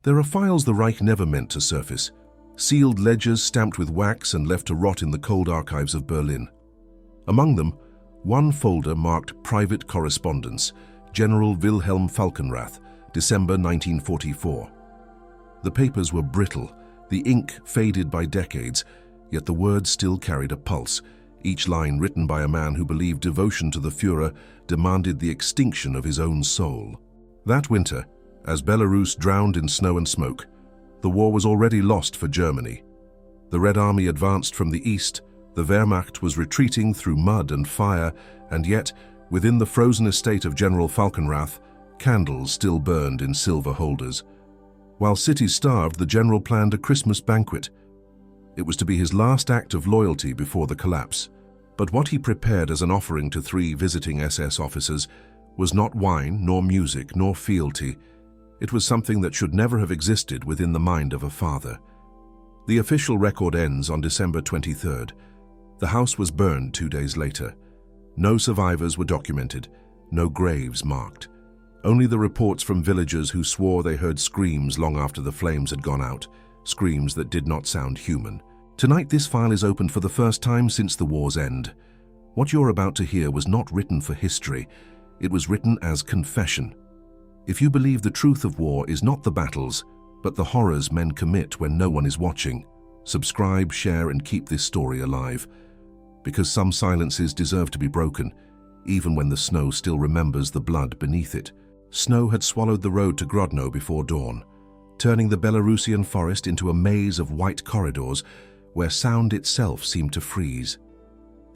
There are files the Reich never meant to surface, sealed ledgers stamped with wax and left to rot in the cold archives of Berlin. Among them, one folder marked Private Correspondence, General Wilhelm Falkenrath, December 1944. The papers were brittle, the ink faded by decades, yet the words still carried a pulse, each line written by a man who believed devotion to the Führer demanded the extinction of his own soul. That winter, as Belarus drowned in snow and smoke, the war was already lost for Germany. The Red Army advanced from the east, the Wehrmacht was retreating through mud and fire, and yet, within the frozen estate of General Falkenrath, candles still burned in silver holders. While cities starved, the general planned a Christmas banquet. It was to be his last act of loyalty before the collapse. But what he prepared as an offering to 3 visiting SS officers was not wine, nor music, nor fealty. It was something that should never have existed within the mind of a father. The official record ends on December 23rd. The house was burned 2 days later. No survivors were documented, no graves marked. Only the reports from villagers who swore they heard screams long after the flames had gone out, screams that did not sound human. Tonight this file is opened for the first time since the war's end. What you're about to hear was not written for history, it was written as confession. If you believe the truth of war is not the battles, but the horrors men commit when no one is watching, subscribe, share, and keep this story alive. Because some silences deserve to be broken, even when the snow still remembers the blood beneath it. Snow had swallowed the road to Grodno before dawn, turning the Belarusian forest into a maze of white corridors where sound itself seemed to freeze.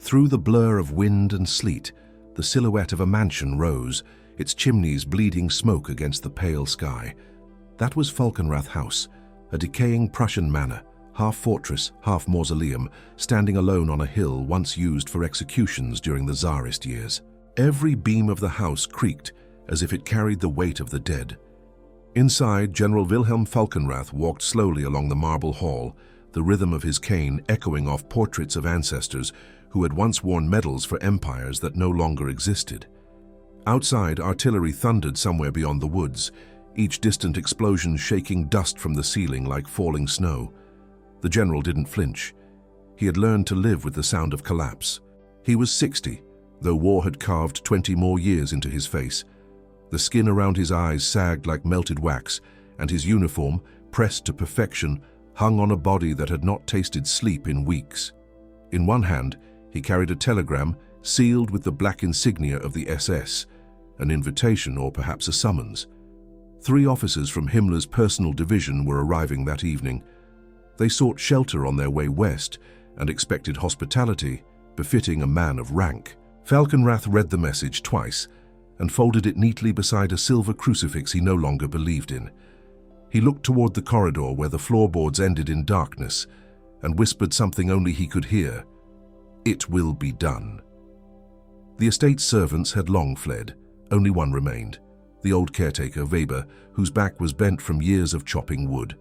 Through the blur of wind and sleet, the silhouette of a mansion rose, its chimneys bleeding smoke against the pale sky. That was Falkenrath House, a decaying Prussian manor, half fortress, half mausoleum, standing alone on a hill once used for executions during the Tsarist years. Every beam of the house creaked as if it carried the weight of the dead. Inside, General Wilhelm Falkenrath walked slowly along the marble hall, the rhythm of his cane echoing off portraits of ancestors who had once worn medals for empires that no longer existed. Outside, artillery thundered somewhere beyond the woods, each distant explosion shaking dust from the ceiling like falling snow. The general didn't flinch. He had learned to live with the sound of collapse. He was 60, though war had carved 20 more years into his face. The skin around his eyes sagged like melted wax, and his uniform, pressed to perfection, hung on a body that had not tasted sleep in weeks. In one hand, he carried a telegram sealed with the black insignia of the SS, an invitation or perhaps a summons. 3 officers from Himmler's personal division were arriving that evening. They sought shelter on their way west and expected hospitality befitting a man of rank. Falkenrath read the message twice and folded it neatly beside a silver crucifix he no longer believed in. He looked toward the corridor where the floorboards ended in darkness and whispered something only he could hear. "It will be done." The estate's servants had long fled. Only one remained, the old caretaker, Weber, whose back was bent from years of chopping wood.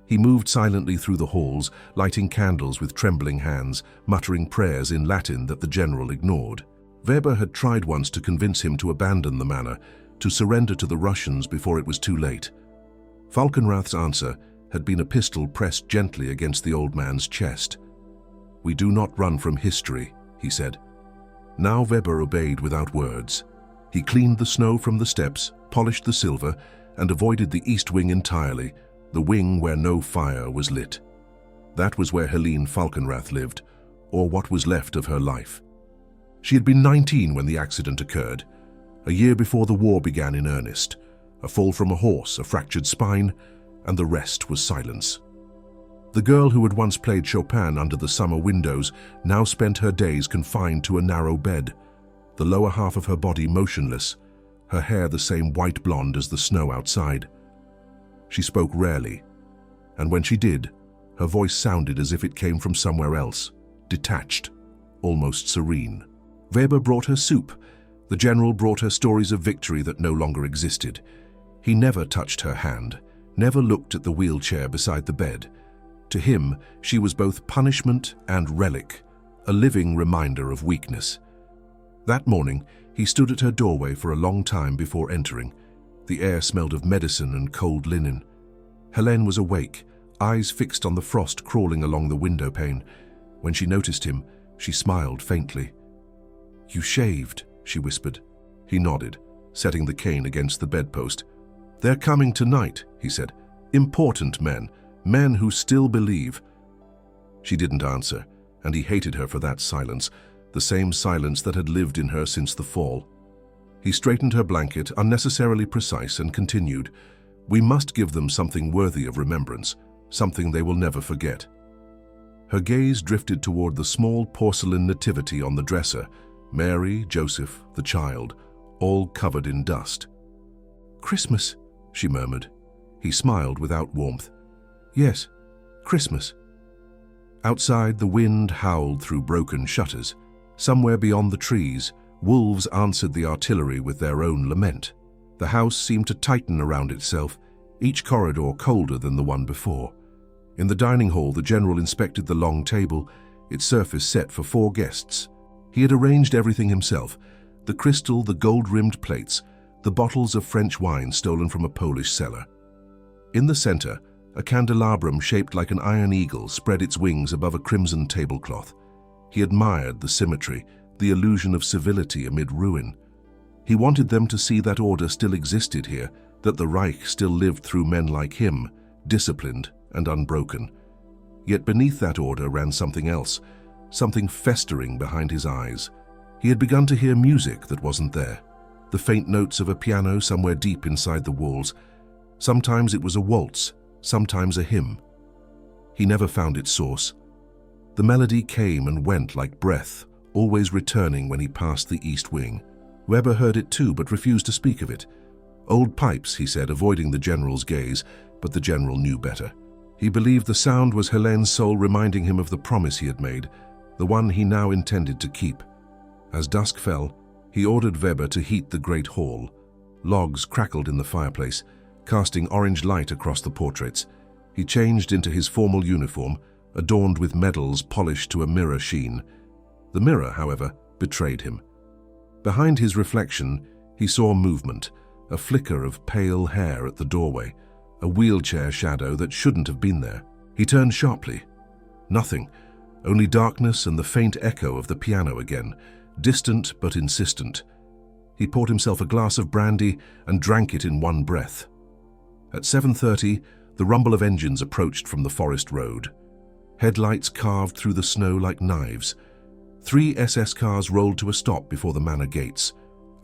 He moved silently through the halls, lighting candles with trembling hands, muttering prayers in Latin that the general ignored. Weber had tried once to convince him to abandon the manor, to surrender to the Russians before it was too late. Falkenrath's answer had been a pistol pressed gently against the old man's chest. "We do not run from history," he said. Now Weber obeyed without words. He cleaned the snow from the steps, polished the silver, and avoided the east wing entirely, the wing where no fire was lit. That was where Helene Falkenrath lived, or what was left of her life. She had been 19 when the accident occurred, a year before the war began in earnest. A fall from a horse, a fractured spine, and the rest was silence. The girl who had once played Chopin under the summer windows now spent her days confined to a narrow bed, the lower half of her body motionless, her hair the same white blonde as the snow outside. She spoke rarely, and when she did, her voice sounded as if it came from somewhere else, detached, almost serene. Weber brought her soup. The general brought her stories of victory that no longer existed. He never touched her hand, never looked at the wheelchair beside the bed. To him, she was both punishment and relic, a living reminder of weakness. That morning, he stood at her doorway for a long time before entering. The air smelled of medicine and cold linen. Helene was awake, eyes fixed on the frost crawling along the window pane. When she noticed him, she smiled faintly. "You shaved," she whispered. He nodded, setting the cane against the bedpost. "They're coming tonight," he said. "Important men, men who still believe." She didn't answer, and he hated her for that silence, the same silence that had lived in her since the fall. He straightened her blanket, unnecessarily precise, and continued, "We must give them something worthy of remembrance, something they will never forget." Her gaze drifted toward the small porcelain nativity on the dresser, Mary, Joseph, the child, all covered in dust. "Christmas," she murmured. He smiled without warmth. "Yes, Christmas." Outside, the wind howled through broken shutters. Somewhere beyond the trees, wolves answered the artillery with their own lament. The house seemed to tighten around itself, each corridor colder than the one before. In the dining hall, the general inspected the long table, its surface set for 4 guests. He had arranged everything himself: the crystal, the gold-rimmed plates, the bottles of French wine stolen from a Polish cellar. In the center, a candelabrum shaped like an iron eagle spread its wings above a crimson tablecloth. He admired the symmetry, the illusion of civility amid ruin. He wanted them to see that order still existed here, that the Reich still lived through men like him, disciplined and unbroken. Yet beneath that order ran something else, something festering behind his eyes. He had begun to hear music that wasn't there, the faint notes of a piano somewhere deep inside the walls. Sometimes it was a waltz, sometimes a hymn. He never found its source. The melody came and went like breath, always returning when he passed the east wing. Weber heard it too, but refused to speak of it. "Old pipes," he said, avoiding the general's gaze, but the general knew better. He believed the sound was Helene's soul reminding him of the promise he had made, the one he now intended to keep. As dusk fell, he ordered Weber to heat the great hall. Logs crackled in the fireplace, casting orange light across the portraits. He changed into his formal uniform, adorned with medals polished to a mirror sheen. The mirror, however, betrayed him. Behind his reflection, he saw movement, a flicker of pale hair at the doorway, a wheelchair shadow that shouldn't have been there. He turned sharply. Nothing, only darkness and the faint echo of the piano again, distant but insistent. He poured himself a glass of brandy and drank it in one breath. At 7:30, the rumble of engines approached from the forest road. Headlights carved through the snow like knives. 3 SS cars rolled to a stop before the manor gates.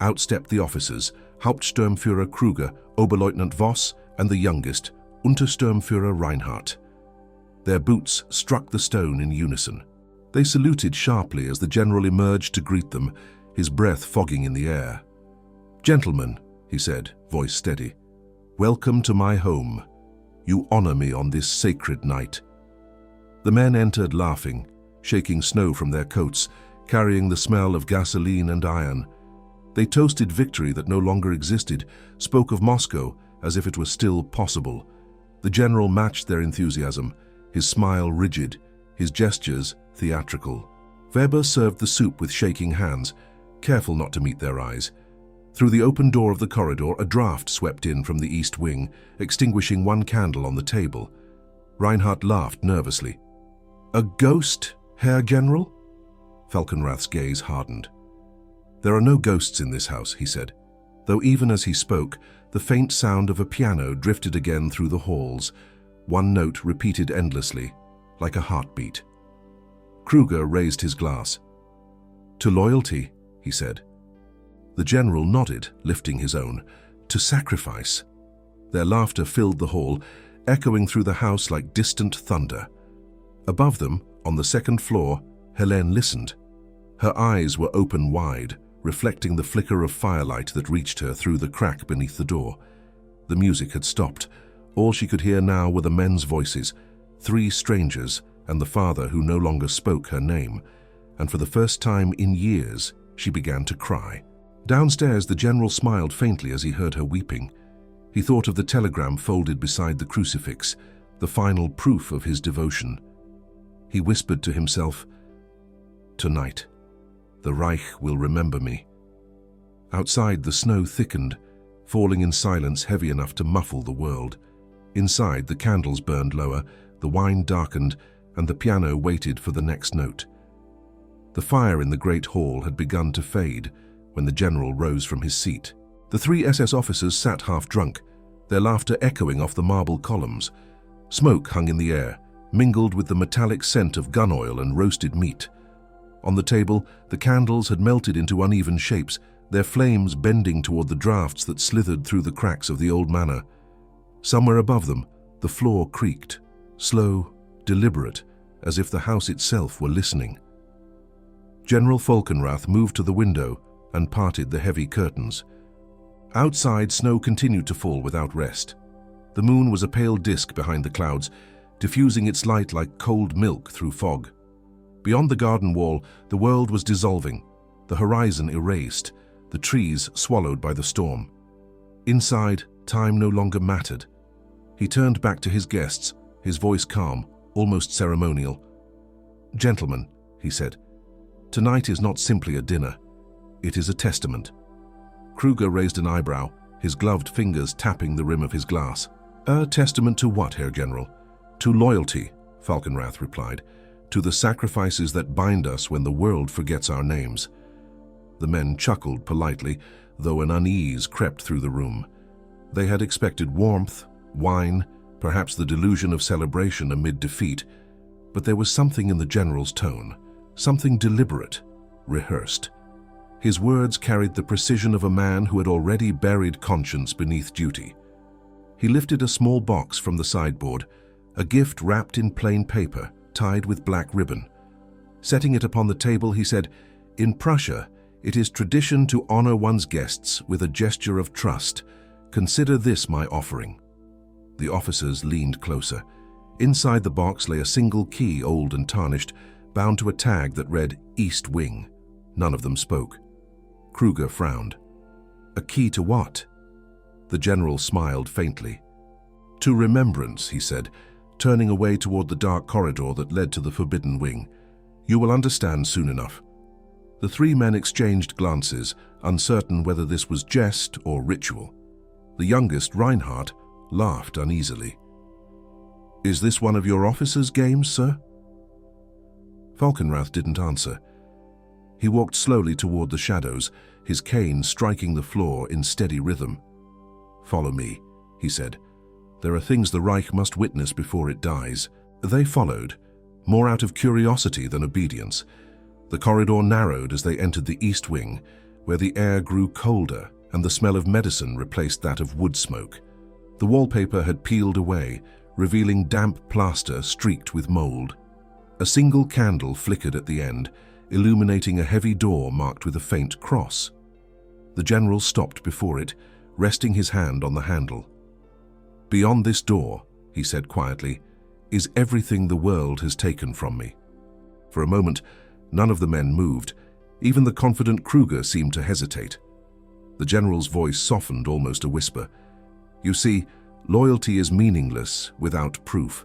Out stepped the officers, Hauptsturmführer Kruger, Oberleutnant Voss, and the youngest, Untersturmführer Reinhardt. Their boots struck the stone in unison. They saluted sharply as the general emerged to greet them, his breath fogging in the air. "Gentlemen," he said, voice steady, "welcome to my home. You honor me on this sacred night." The men entered laughing, shaking snow from their coats, carrying the smell of gasoline and iron. They toasted victory that no longer existed, spoke of Moscow as if it was still possible. The general matched their enthusiasm, his smile rigid, his gestures theatrical. Weber served the soup with shaking hands, careful not to meet their eyes. Through the open door of the corridor, a draught swept in from the east wing, extinguishing one candle on the table. Reinhardt laughed nervously. "A ghost, Herr General?" Falkenrath's gaze hardened. "There are no ghosts in this house," he said, though even as he spoke, the faint sound of a piano drifted again through the halls, one note repeated endlessly, like a heartbeat. Kruger raised his glass. "To loyalty," he said. The general nodded, lifting his own. "To sacrifice." Their laughter filled the hall, echoing through the house like distant thunder. Above them, on the second floor, Helene listened. Her eyes were open wide, reflecting the flicker of firelight that reached her through the crack beneath the door. The music had stopped. All she could hear now were the men's voices, 3 strangers and the father who no longer spoke her name. And for the first time in years, she began to cry. Downstairs, the general smiled faintly as he heard her weeping. He thought of the telegram folded beside the crucifix, the final proof of his devotion. He whispered to himself, "Tonight, the Reich will remember me." Outside, the snow thickened, falling in silence heavy enough to muffle the world. Inside, the candles burned lower, the wine darkened, and the piano waited for the next note. The fire in the great hall had begun to fade when the general rose from his seat. The three SS officers sat half drunk, their laughter echoing off the marble columns. Smoke hung in the air, mingled with the metallic scent of gun oil and roasted meat. On the table, the candles had melted into uneven shapes, their flames bending toward the draughts that slithered through the cracks of the old manor. Somewhere above them, the floor creaked, slow, deliberate, as if the house itself were listening. General Falkenrath moved to the window and parted the heavy curtains. Outside, snow continued to fall without rest. The moon was a pale disk behind the clouds, diffusing its light like cold milk through fog. Beyond the garden wall, the world was dissolving, the horizon erased, the trees swallowed by the storm. Inside, time no longer mattered. He turned back to his guests, his voice calm, almost ceremonial. "Gentlemen," he said, "tonight is not simply a dinner. It is a testament." Kruger raised an eyebrow, his gloved fingers tapping the rim of his glass. "A testament to what, Herr General?" "To loyalty," Falkenrath replied, "to the sacrifices that bind us when the world forgets our names." The men chuckled politely, though an unease crept through the room. They had expected warmth, wine, perhaps the delusion of celebration amid defeat, but there was something in the general's tone, something deliberate, rehearsed. His words carried the precision of a man who had already buried conscience beneath duty. He lifted a small box from the sideboard, a gift wrapped in plain paper, tied with black ribbon. Setting it upon the table, he said, "In Prussia, it is tradition to honor one's guests with a gesture of trust. Consider this my offering." The officers leaned closer. Inside the box lay a single key, old and tarnished, bound to a tag that read East Wing. None of them spoke. Kruger frowned. "A key to what?" The general smiled faintly. "To remembrance," he said, turning away toward the dark corridor that led to the forbidden wing. "You will understand soon enough." The three men exchanged glances, uncertain whether this was jest or ritual. The youngest, Reinhardt, laughed uneasily. "Is this one of your officers' games, sir?" Falkenrath didn't answer. He walked slowly toward the shadows, his cane striking the floor in steady rhythm. "Follow me," he said. "There are things the Reich must witness before it dies." They followed, more out of curiosity than obedience. The corridor narrowed as they entered the East Wing, where the air grew colder and the smell of medicine replaced that of wood smoke. The wallpaper had peeled away, revealing damp plaster streaked with mold. A single candle flickered at the end, illuminating a heavy door marked with a faint cross. The general stopped before it, resting his hand on the handle. "Beyond this door," he said quietly, "is everything the world has taken from me." For a moment, none of the men moved. Even the confident Kruger seemed to hesitate. The general's voice softened, almost a whisper. "You see, loyalty is meaningless without proof.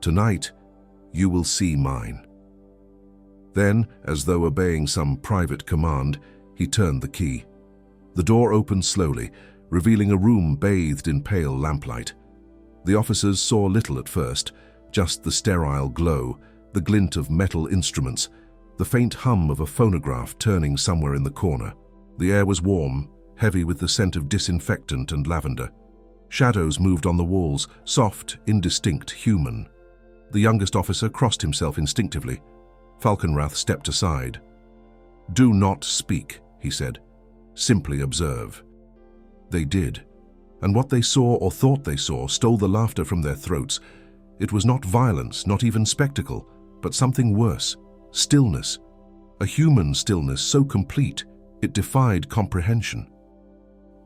Tonight, you will see mine." Then, as though obeying some private command, he turned the key. The door opened slowly, revealing a room bathed in pale lamplight. The officers saw little at first, just the sterile glow, the glint of metal instruments, the faint hum of a phonograph turning somewhere in the corner. The air was warm, heavy with the scent of disinfectant and lavender. Shadows moved on the walls, soft, indistinct, human. The youngest officer crossed himself instinctively. Falkenrath stepped aside. "Do not speak," he said. "Simply observe." They did, and what they saw or thought they saw stole the laughter from their throats. It was not violence, not even spectacle, but something worse, stillness. A human stillness so complete, it defied comprehension.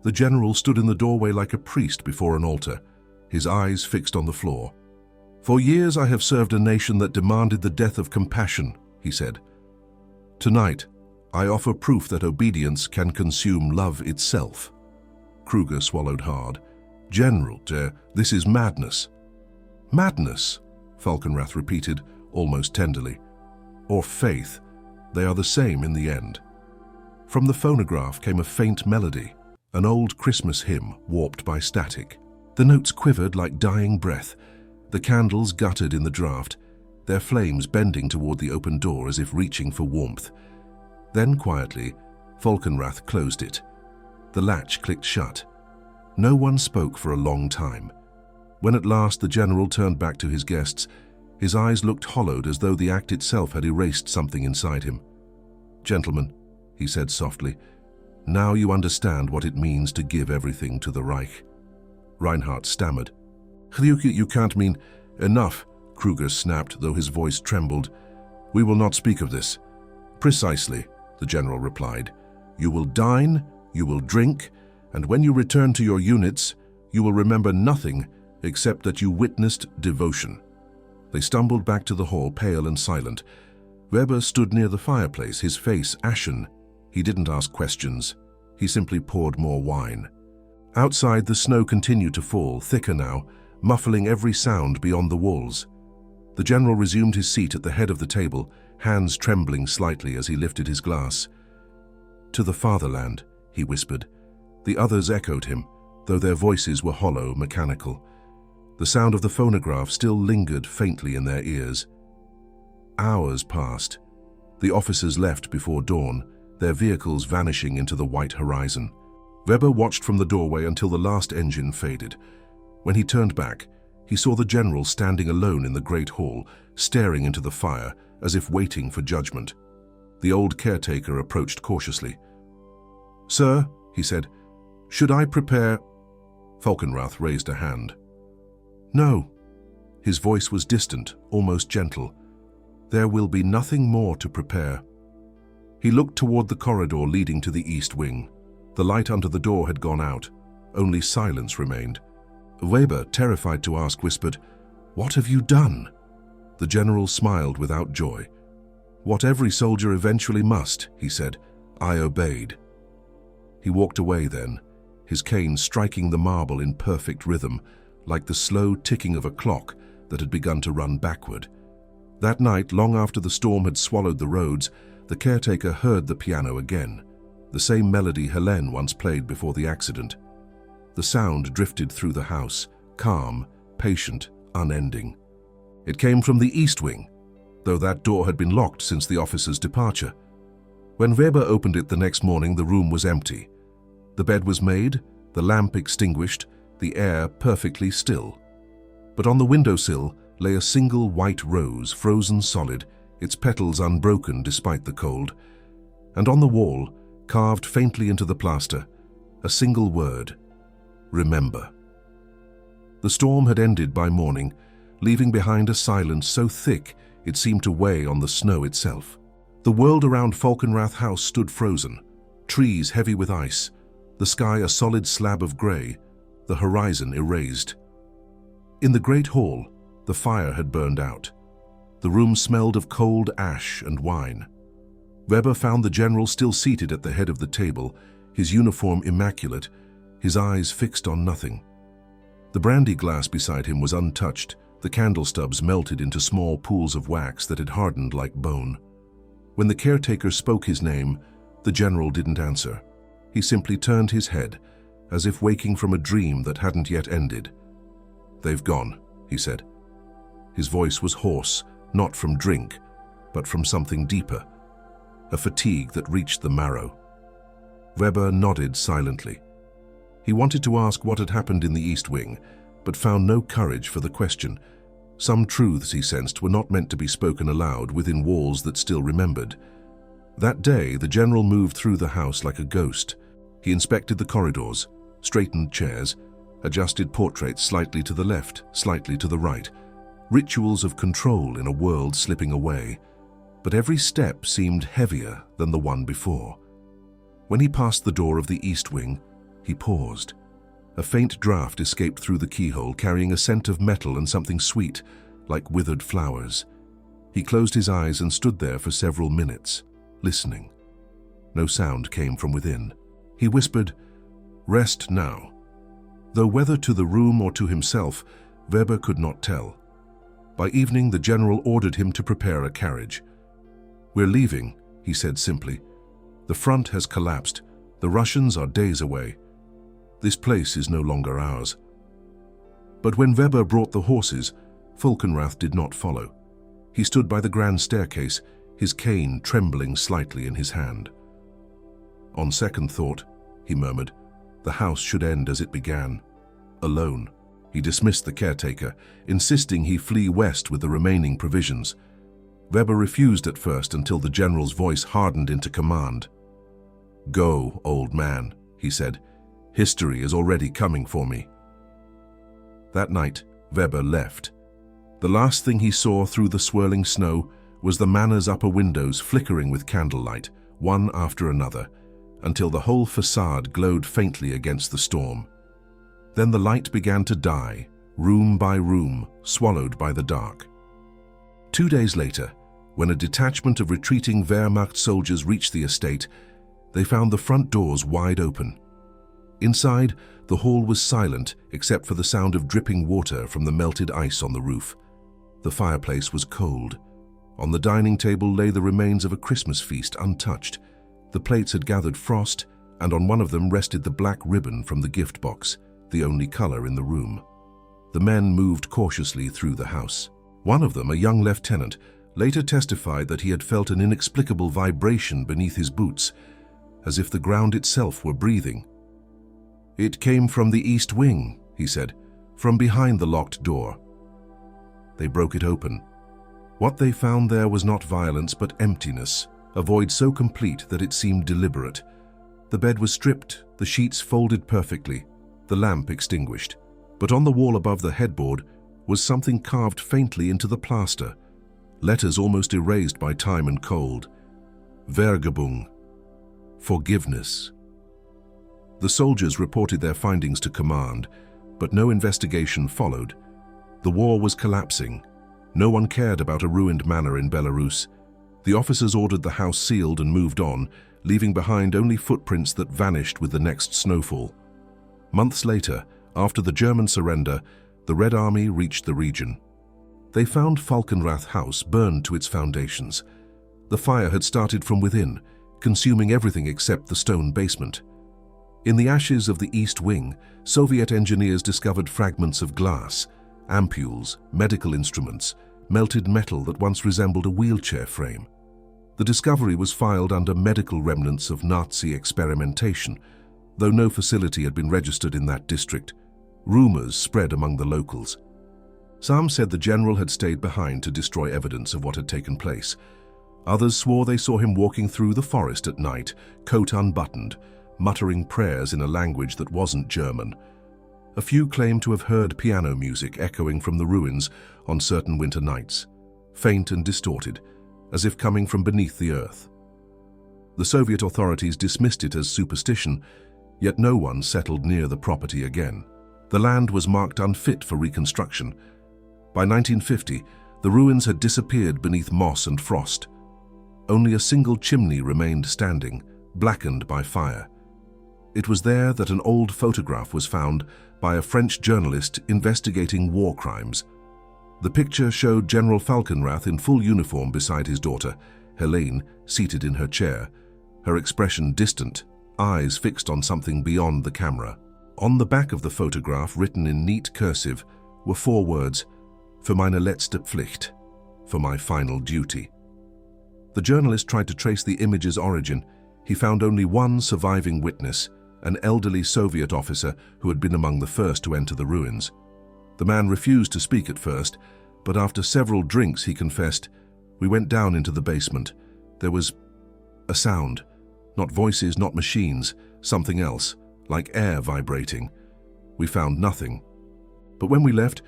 The general stood in the doorway like a priest before an altar, his eyes fixed on the floor. "For years I have served a nation that demanded the death of compassion," he said. "Tonight, I offer proof that obedience can consume love itself." Kruger swallowed hard. "General, this is madness." "Madness," Falkenrath repeated, almost tenderly. "Or faith. They are the same in the end." From the phonograph came a faint melody, an old Christmas hymn warped by static. The notes quivered like dying breath, the candles guttered in the draught, their flames bending toward the open door as if reaching for warmth. Then quietly, Falkenrath closed it. The latch clicked shut. No one spoke for a long time. When at last the general turned back to his guests, his eyes looked hollowed as though the act itself had erased something inside him. "Gentlemen," he said softly, "now you understand what it means to give everything to the Reich." Reinhardt stammered. "You can't mean—" "Enough," Kruger snapped, though his voice trembled. "We will not speak of this." "Precisely," the general replied. "You will dine, you will drink, and when you return to your units, you will remember nothing except that you witnessed devotion." They stumbled back to the hall, pale and silent. Weber stood near the fireplace, his face ashen. He didn't ask questions. He simply poured more wine. Outside, the snow continued to fall, thicker now, muffling every sound beyond the walls. The general resumed his seat at the head of the table, hands trembling slightly as he lifted his glass. "To the fatherland," he whispered. The others echoed him, though their voices were hollow, mechanical. The sound of the phonograph still lingered faintly in their ears. Hours passed. The officers left before dawn, their vehicles vanishing into the white horizon. Weber watched from the doorway until the last engine faded. When he turned back, he saw the general standing alone in the great hall, staring into the fire, as if waiting for judgment. The old caretaker approached cautiously. "Sir," he said, "should I prepare—" Falkenrath raised a hand. "No." His voice was distant, almost gentle. "There will be nothing more to prepare." He looked toward the corridor leading to the east wing. The light under the door had gone out. Only silence remained. Weber, terrified to ask, whispered, "What have you done?" The general smiled without joy. "What every soldier eventually must," he said. "I obeyed." He walked away then, his cane striking the marble in perfect rhythm, like the slow ticking of a clock that had begun to run backward. That night, long after the storm had swallowed the roads, the caretaker heard the piano again, the same melody Helene once played before the accident. The sound drifted through the house, calm, patient, unending. It came from the east wing, though that door had been locked since the officer's departure. When Weber opened it the next morning, the room was empty. The bed was made, the lamp extinguished, the air perfectly still. But on the windowsill lay a single white rose, frozen solid, its petals unbroken despite the cold. And on the wall, carved faintly into the plaster, a single word: remember. The storm had ended by morning, leaving behind a silence so thick it seemed to weigh on the snow itself. The world around Falkenrath House stood frozen, trees heavy with ice, the sky a solid slab of grey, the horizon erased. In the great hall, the fire had burned out. The room smelled of cold ash and wine. Weber found the general still seated at the head of the table, his uniform immaculate, his eyes fixed on nothing. The brandy glass beside him was untouched, the candle stubs melted into small pools of wax that had hardened like bone. When the caretaker spoke his name, the general didn't answer. He simply turned his head, as if waking from a dream that hadn't yet ended. "They've gone," he said. His voice was hoarse, not from drink, but from something deeper, a fatigue that reached the marrow. Weber nodded silently. He wanted to ask what had happened in the East Wing, but found no courage for the question. Some truths, he sensed, were not meant to be spoken aloud within walls that still remembered. That day, the general moved through the house like a ghost. He inspected the corridors, straightened chairs, adjusted portraits slightly to the left, slightly to the right. Rituals of control in a world slipping away. But every step seemed heavier than the one before. When he passed the door of the East Wing, he paused. A faint draft escaped through the keyhole, carrying a scent of metal and something sweet, like withered flowers. He closed his eyes and stood there for several minutes, listening. No sound came from within. He whispered, "Rest now." Though whether to the room or to himself, Weber could not tell. By evening, the general ordered him to prepare a carriage. "We're leaving," he said simply. "The front has collapsed. The Russians are days away. This place is no longer ours." But when Weber brought the horses, Falkenrath did not follow. He stood by the grand staircase, his cane trembling slightly in his hand. "On second thought," he murmured, "the house should end as it began, alone." He dismissed the caretaker, insisting he flee west with the remaining provisions. Weber refused at first until the general's voice hardened into command. "Go, old man," he said. "History is already coming for me." That night, Weber left. The last thing he saw through the swirling snow was the manor's upper windows flickering with candlelight, one after another, until the whole facade glowed faintly against the storm. Then the light began to die, room by room, swallowed by the dark. 2 days later, when a detachment of retreating Wehrmacht soldiers reached the estate, they found the front doors wide open. Inside, the hall was silent except for the sound of dripping water from the melted ice on the roof. The fireplace was cold. On the dining table lay the remains of a Christmas feast untouched. The plates had gathered frost, and on one of them rested the black ribbon from the gift box, the only color in the room. The men moved cautiously through the house. One of them, a young lieutenant, later testified that he had felt an inexplicable vibration beneath his boots, as if the ground itself were breathing. "It came from the east wing," he said, "from behind the locked door." They broke it open. What they found there was not violence but emptiness, a void so complete that it seemed deliberate. The bed was stripped, the sheets folded perfectly, the lamp extinguished. But on the wall above the headboard was something carved faintly into the plaster, letters almost erased by time and cold. Vergebung, forgiveness. The soldiers reported their findings to command, but no investigation followed. The war was collapsing. No one cared about a ruined manor in Belarus. The officers ordered the house sealed and moved on, leaving behind only footprints that vanished with the next snowfall. Months later, after the German surrender, the Red Army reached the region. They found Falkenrath House burned to its foundations. The fire had started from within, consuming everything except the stone basement. In the ashes of the East Wing, Soviet engineers discovered fragments of glass, ampules, medical instruments, melted metal that once resembled a wheelchair frame. The discovery was filed under medical remnants of Nazi experimentation, though no facility had been registered in that district. Rumors spread among the locals. Some said the general had stayed behind to destroy evidence of what had taken place. Others swore they saw him walking through the forest at night, coat unbuttoned, muttering prayers in a language that wasn't German. A few claimed to have heard piano music echoing from the ruins on certain winter nights, faint and distorted, as if coming from beneath the earth. The Soviet authorities dismissed it as superstition, yet no one settled near the property again. The land was marked unfit for reconstruction. By 1950, the ruins had disappeared beneath moss and frost. Only a single chimney remained standing, blackened by fire. It was there that an old photograph was found by a French journalist investigating war crimes. The picture showed General Falkenrath in full uniform beside his daughter, Helene, seated in her chair, her expression distant, eyes fixed on something beyond the camera. On the back of the photograph, written in neat cursive, were 4 words, "Für meine letzte Pflicht," for my final duty. The journalist tried to trace the image's origin. He found only one surviving witness, an elderly Soviet officer who had been among the first to enter the ruins. The man refused to speak at first, but after several drinks he confessed, "We went down into the basement. There was a sound, not voices, not machines, something else, like air vibrating. We found nothing. But when we left,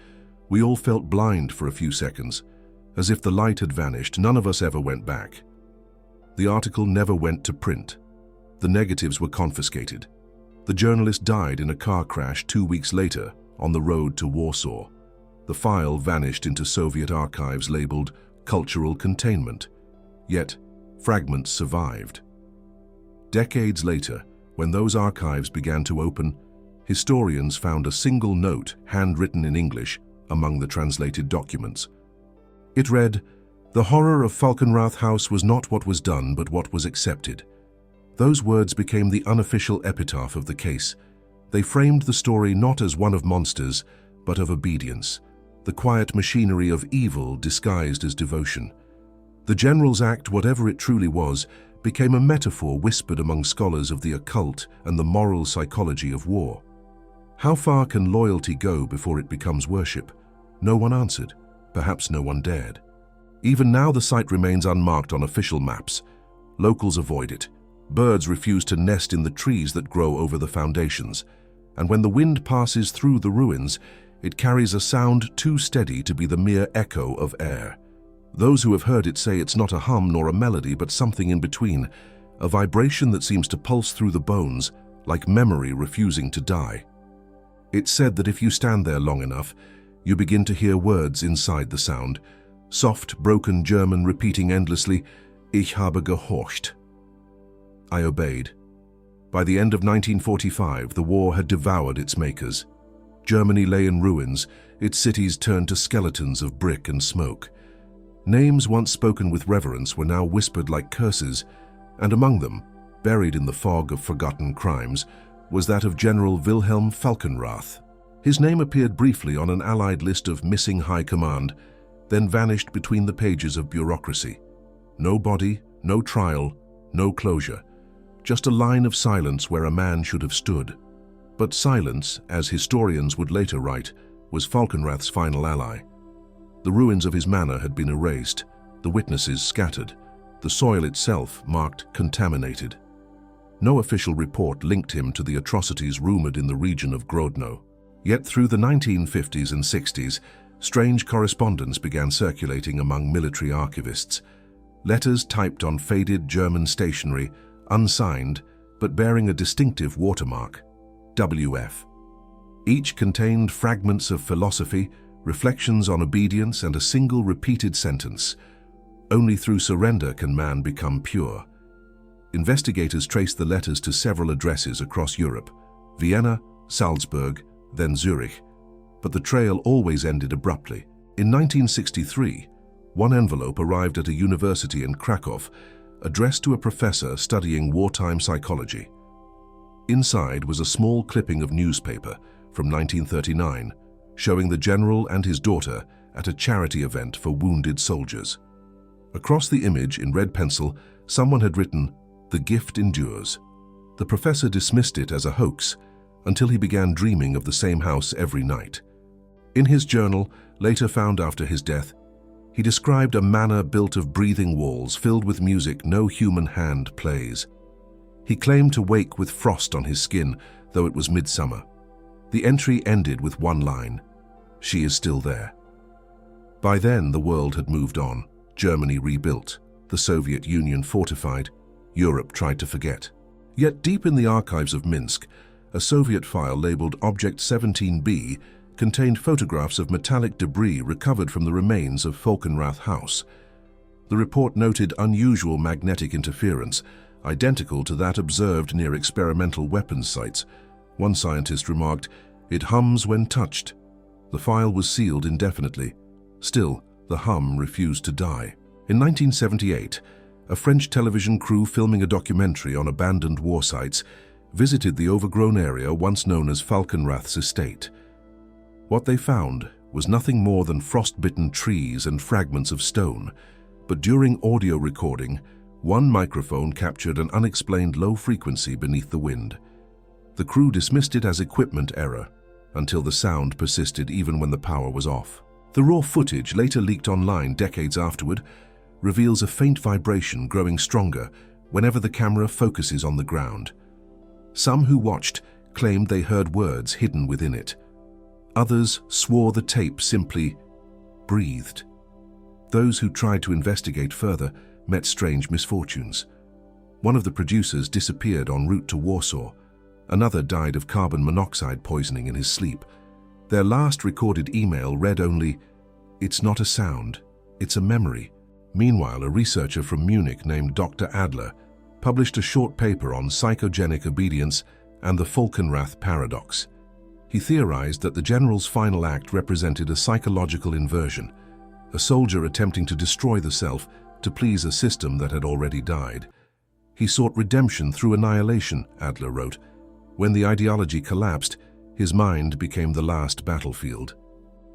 we all felt blind for a few seconds, as if the light had vanished. None of us ever went back." The article never went to print. The negatives were confiscated. The journalist died in a car crash 2 weeks later on the road to Warsaw. The file vanished into Soviet archives labeled cultural containment. Yet, fragments survived. Decades later, when those archives began to open, historians found a single note, handwritten in English, among the translated documents. It read, "The horror of Falkenrath House was not what was done, but what was accepted." Those words became the unofficial epitaph of the case. They framed the story not as one of monsters, but of obedience, the quiet machinery of evil disguised as devotion. The general's act, whatever it truly was, became a metaphor whispered among scholars of the occult and the moral psychology of war. How far can loyalty go before it becomes worship? No one answered. Perhaps no one dared. Even now the site remains unmarked on official maps. Locals avoid it. Birds refuse to nest in the trees that grow over the foundations. And when the wind passes through the ruins, it carries a sound too steady to be the mere echo of air. Those who have heard it say it's not a hum nor a melody, but something in between, a vibration that seems to pulse through the bones, like memory refusing to die. It's said that if you stand there long enough, you begin to hear words inside the sound, soft, broken German repeating endlessly, "Ich habe gehorcht." I obeyed. By the end of 1945, the war had devoured its makers. Germany lay in ruins, its cities turned to skeletons of brick and smoke. Names once spoken with reverence were now whispered like curses, and among them, buried in the fog of forgotten crimes, was that of General Wilhelm Falkenrath. His name appeared briefly on an Allied list of missing high command, then vanished between the pages of bureaucracy. No body, no trial, no closure. Just a line of silence where a man should have stood. But silence, as historians would later write, was Falkenrath's final ally. The ruins of his manor had been erased, the witnesses scattered, the soil itself marked contaminated. No official report linked him to the atrocities rumored in the region of Grodno. Yet through the 1950s and 60s, strange correspondence began circulating among military archivists. Letters typed on faded German stationery, unsigned, but bearing a distinctive watermark, WF. Each contained fragments of philosophy, reflections on obedience, and a single repeated sentence: "Only through surrender can man become pure." Investigators traced the letters to several addresses across Europe, Vienna, Salzburg, then Zurich, but the trail always ended abruptly. In 1963, one envelope arrived at a university in Krakow, addressed to a professor studying wartime psychology. Inside was a small clipping of newspaper from 1939, showing the general and his daughter at a charity event for wounded soldiers. Across the image, in red pencil, someone had written, "The gift endures." The professor dismissed it as a hoax until he began dreaming of the same house every night. In his journal, later found after his death, he described a manor built of breathing walls filled with music no human hand plays. He claimed to wake with frost on his skin, though it was midsummer. The entry ended with one line: "She is still there." By then, the world had moved on. Germany rebuilt, the Soviet Union fortified, Europe tried to forget. Yet deep in the archives of Minsk, a Soviet file labeled Object 17B contained photographs of metallic debris recovered from the remains of Falkenrath House. The report noted unusual magnetic interference, identical to that observed near experimental weapons sites. One scientist remarked, "It hums when touched." The file was sealed indefinitely. Still, the hum refused to die. In 1978, a French television crew filming a documentary on abandoned war sites visited the overgrown area once known as Falkenrath's estate. What they found was nothing more than frost-bitten trees and fragments of stone, but during audio recording, one microphone captured an unexplained low frequency beneath the wind. The crew dismissed it as equipment error, until the sound persisted even when the power was off. The raw footage, later leaked online decades afterward, reveals a faint vibration growing stronger whenever the camera focuses on the ground. Some who watched claimed they heard words hidden within it. Others swore the tape simply breathed. Those who tried to investigate further met strange misfortunes. One of the producers disappeared en route to Warsaw. Another died of carbon monoxide poisoning in his sleep. Their last recorded email read only, "It's not a sound, it's a memory." Meanwhile, a researcher from Munich named Dr. Adler published a short paper on psychogenic obedience and the Falkenrath paradox. He theorized that the general's final act represented a psychological inversion, a soldier attempting to destroy the self to please a system that had already died. He sought redemption through annihilation, Adler wrote. When the ideology collapsed, His mind became the last battlefield.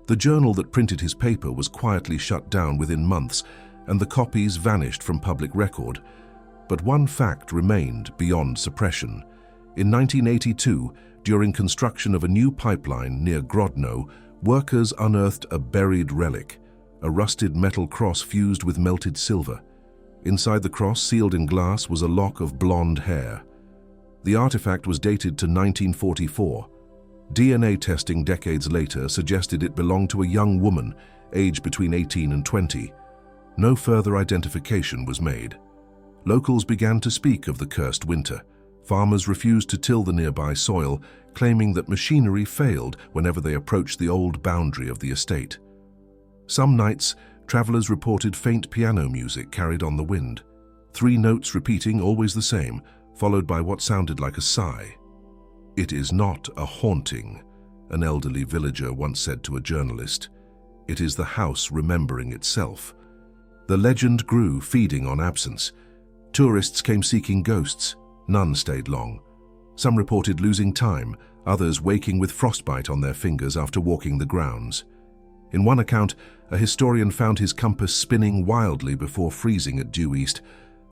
The journal that printed his paper was quietly shut down within months, and the copies vanished from public record. But one fact remained beyond suppression. In 1982, during construction of a new pipeline near Grodno, workers unearthed a buried relic, a rusted metal cross fused with melted silver. Inside the cross, sealed in glass, was a lock of blonde hair. The artifact was dated to 1944. DNA testing decades later suggested it belonged to a young woman, aged between 18 and 20. No further identification was made. Locals began to speak of the cursed winter. Farmers refused to till the nearby soil, claiming that machinery failed whenever they approached the old boundary of the estate. Some nights, travelers reported faint piano music carried on the wind, 3 notes repeating, always the same, followed by what sounded like a sigh. "It is not a haunting," an elderly villager once said to a journalist. "It is the house remembering itself." The legend grew, feeding on absence. Tourists came seeking ghosts. None stayed long. Some reported losing time, others waking with frostbite on their fingers after walking the grounds. In one account, a historian found his compass spinning wildly before freezing at due east,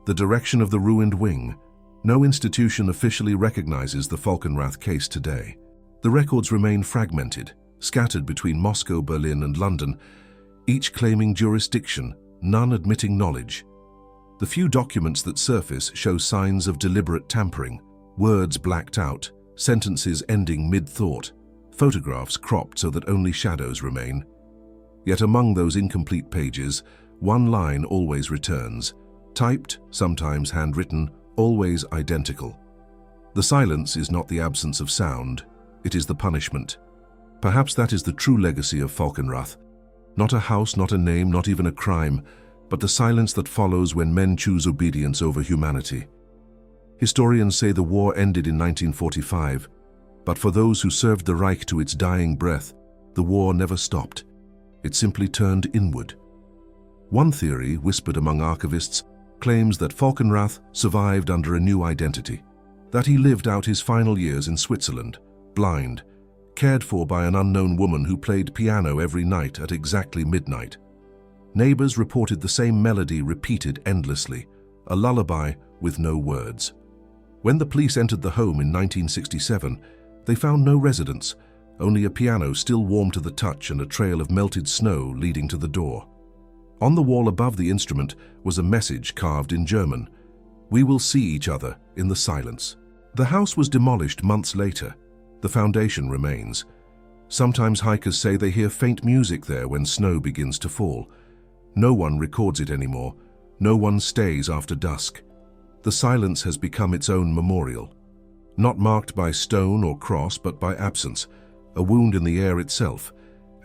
the direction of the ruined wing. No institution officially recognizes the Falkenrath case today. The records remain fragmented, scattered between Moscow, Berlin, and London, each claiming jurisdiction, none admitting knowledge. The few documents that surface show signs of deliberate tampering, words blacked out, sentences ending mid-thought, photographs cropped so that only shadows remain. Yet among those incomplete pages, one line always returns, typed, sometimes handwritten, always identical. The silence is not the absence of sound, it is the punishment. Perhaps that is the true legacy of Falkenrath. Not a house, not a name, not even a crime, but the silence that follows when men choose obedience over humanity. Historians say the war ended in 1945, but for those who served the Reich to its dying breath, the war never stopped. It simply turned inward. One theory, whispered among archivists, claims that Falkenrath survived under a new identity, that he lived out his final years in Switzerland, blind, cared for by an unknown woman who played piano every night at exactly midnight. Neighbors reported the same melody repeated endlessly, a lullaby with no words. When the police entered the home in 1967, they found no residents, only a piano still warm to the touch and a trail of melted snow leading to the door. On the wall above the instrument was a message carved in German: "We will see each other in the silence." The house was demolished months later. The foundation remains. Sometimes hikers say they hear faint music there when snow begins to fall. No one records it anymore. No one stays after dusk. The silence has become its own memorial. Not marked by stone or cross, but by absence, a wound in the air itself,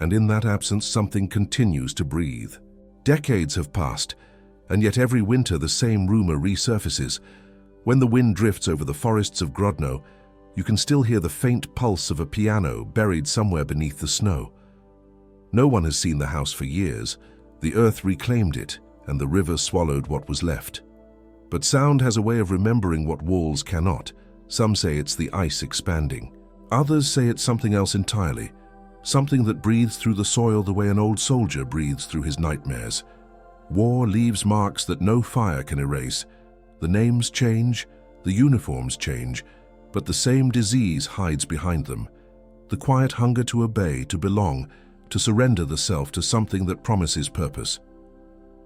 and in that absence something continues to breathe. Decades have passed, and yet every winter the same rumor resurfaces. When the wind drifts over the forests of Grodno, you can still hear the faint pulse of a piano buried somewhere beneath the snow. No one has seen the house for years. The earth reclaimed it, and the river swallowed what was left. But sound has a way of remembering what walls cannot. Some say it's the ice expanding. Others say it's something else entirely, something that breathes through the soil the way an old soldier breathes through his nightmares. War leaves marks that no fire can erase. The names change, the uniforms change, but the same disease hides behind them. The quiet hunger to obey, to belong, to surrender the self to something that promises purpose.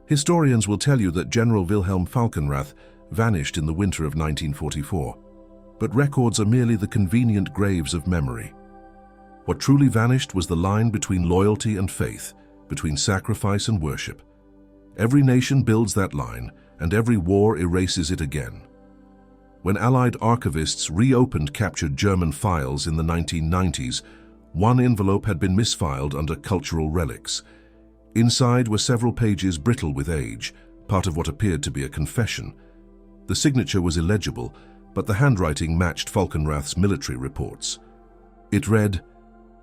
Historians will tell you that General Wilhelm Falkenrath vanished in the winter of 1944, but records are merely the convenient graves of memory. What truly vanished was the line between loyalty and faith, between sacrifice and worship. Every nation builds that line, and every war erases it again. When Allied archivists reopened captured German files in the 1990s, one envelope had been misfiled under cultural relics. Inside were several pages brittle with age, part of what appeared to be a confession. The signature was illegible, but the handwriting matched Falkenrath's military reports. It read,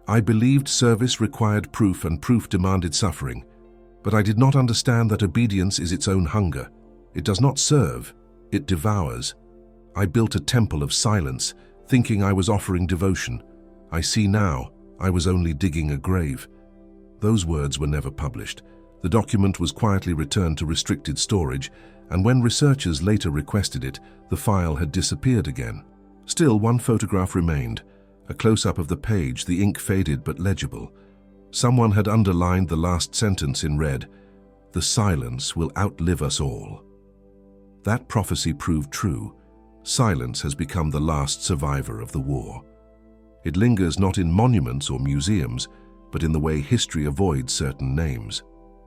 "I believed service required proof and proof demanded suffering, but I did not understand that obedience is its own hunger. It does not serve, it devours. I built a temple of silence, thinking I was offering devotion. "I see now, I was only digging a grave." Those words were never published. The document was quietly returned to restricted storage, and when researchers later requested it, the file had disappeared again. Still, one photograph remained, a close-up of the page, the ink faded but legible. Someone had underlined the last sentence in red, "The silence will outlive us all." That prophecy proved true. Silence has become the last survivor of the war. It lingers not in monuments or museums, but in the way history avoids certain names.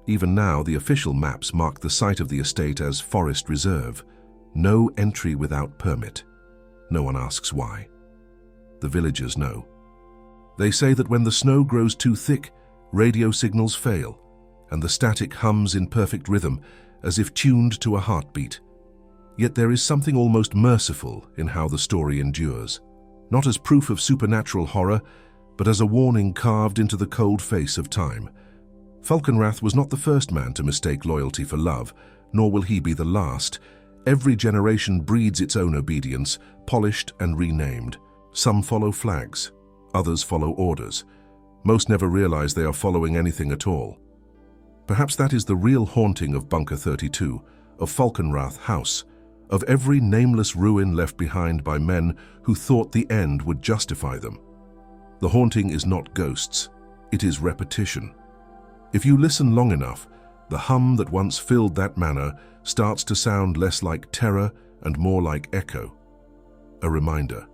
Even now, the official maps mark the site of the estate as Forest Reserve. No entry without permit. No one asks why. The villagers know. They say that when the snow grows too thick, radio signals fail, and the static hums in perfect rhythm, as if tuned to a heartbeat. Yet there is something almost merciful in how the story endures. Not as proof of supernatural horror, but as a warning carved into the cold face of time. Falkenrath was not the first man to mistake loyalty for love, nor will he be the last. Every generation breeds its own obedience, polished and renamed. Some follow flags, others follow orders. Most never realize they are following anything at all. Perhaps that is the real haunting of Bunker 32, of Falkenrath House, of every nameless ruin left behind by men who thought the end would justify them. The haunting is not ghosts, it is repetition. If you listen long enough, the hum that once filled that manor starts to sound less like terror and more like echo. A reminder.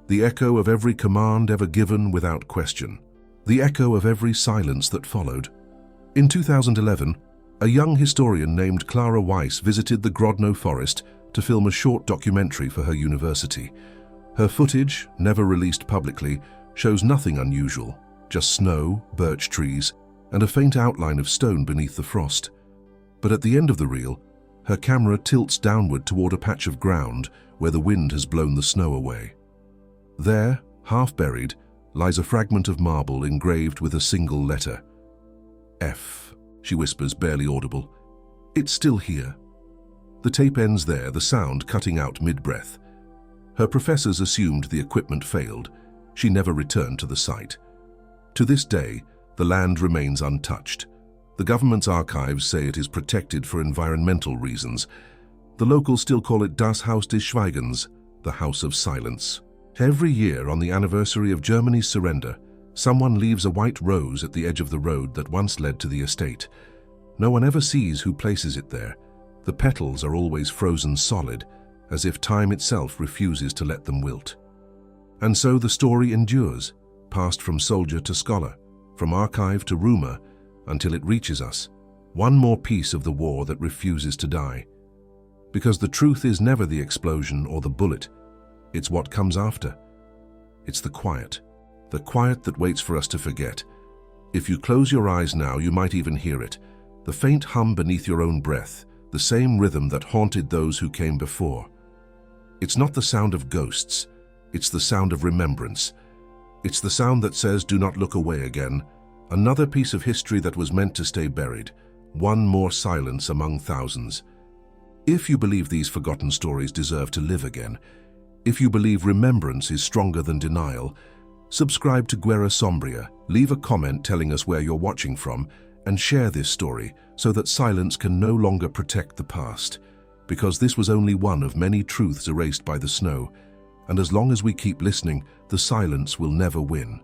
The echo of every command ever given without question. The echo of every silence that followed. In 2011, a young historian named Clara Weiss visited the Grodno forest to film a short documentary for her university. Her footage, never released publicly, shows nothing unusual, just snow, birch trees, and a faint outline of stone beneath the frost. But at the end of the reel, her camera tilts downward toward a patch of ground where the wind has blown the snow away. There, half buried, lies a fragment of marble engraved with a single letter. "F," she whispers, barely audible. "It's still here." The tape ends there, the sound cutting out mid-breath. Her professors assumed the equipment failed. She never returned to the site. To this day, the land remains untouched. The government's archives say it is protected for environmental reasons. The locals still call it Das Haus des Schweigens, the House of Silence. Every year on the anniversary of Germany's surrender, someone leaves a white rose at the edge of the road that once led to the estate. No one ever sees who places it there. The petals are always frozen solid, as if time itself refuses to let them wilt. And so the story endures, passed from soldier to scholar, from archive to rumor, until it reaches us, one more piece of the war that refuses to die. Because the truth is never the explosion or the bullet, it's what comes after. It's the quiet that waits for us to forget. If you close your eyes now, you might even hear it, the faint hum beneath your own breath, the same rhythm that haunted those who came before. It's not the sound of ghosts, it's the sound of remembrance. It's the sound that says, "Do not look away again." Another piece of history that was meant to stay buried. One more silence among thousands. If you believe these forgotten stories deserve to live again, if you believe remembrance is stronger than denial, subscribe to Guerra Sombria, leave a comment telling us where you're watching from, and share this story so that silence can no longer protect the past. Because this was only one of many truths erased by the snow, and as long as we keep listening, the silence will never win.